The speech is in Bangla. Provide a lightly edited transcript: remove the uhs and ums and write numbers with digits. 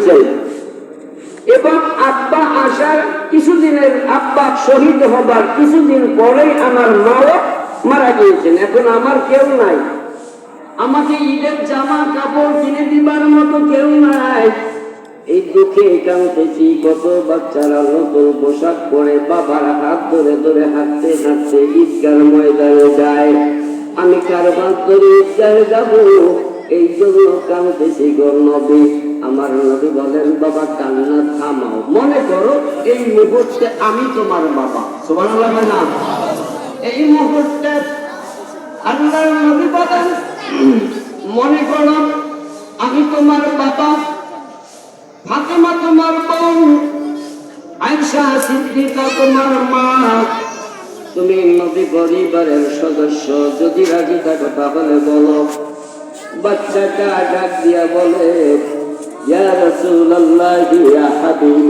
গিয়েছেন এবং আব্বা আসার কিছুদিনের, আব্বা শহীদ হবার কিছুদিন পরেই আমার মাও মারা গিয়েছেন। এখন আমার কেউ নাই, আমাকে ঈদের জামা কাপড় কিনে দিবার মতো কেউ নাই। এই দুঃখে কাঁদতেছি। কত বাচ্চারা নতুন পোশাক পরে বাবার হাত ধরে ধরে হাঁটতে হাঁটতে ঈদগার ময়দানে যায়। আমি কার হাত ধরে ঈদগাহে যাব, এই জন্য কাঁদতেছি গো নবী। আমার নবী বলেন, বাবা কান্না থামাও। মনে করো এই মুহূর্তে আমি তোমার বাবা। সুবহানাল্লাহ না? এই মুহূর্তে আল্লাহর নবী বলেন, মনে করো আমি তোমার বাবা, ফাতেমা তোমার বোন, আয়েশা সিদ্দিকা তোমার মা, তুমি নবী পরিবারের সদস্য। যদি রাজি থাকো তাহলে বলো। বাচ্চাটা ডাক দিয়া বলে, ইয়া রাসূলুল্লাহ ইয়া হাবিব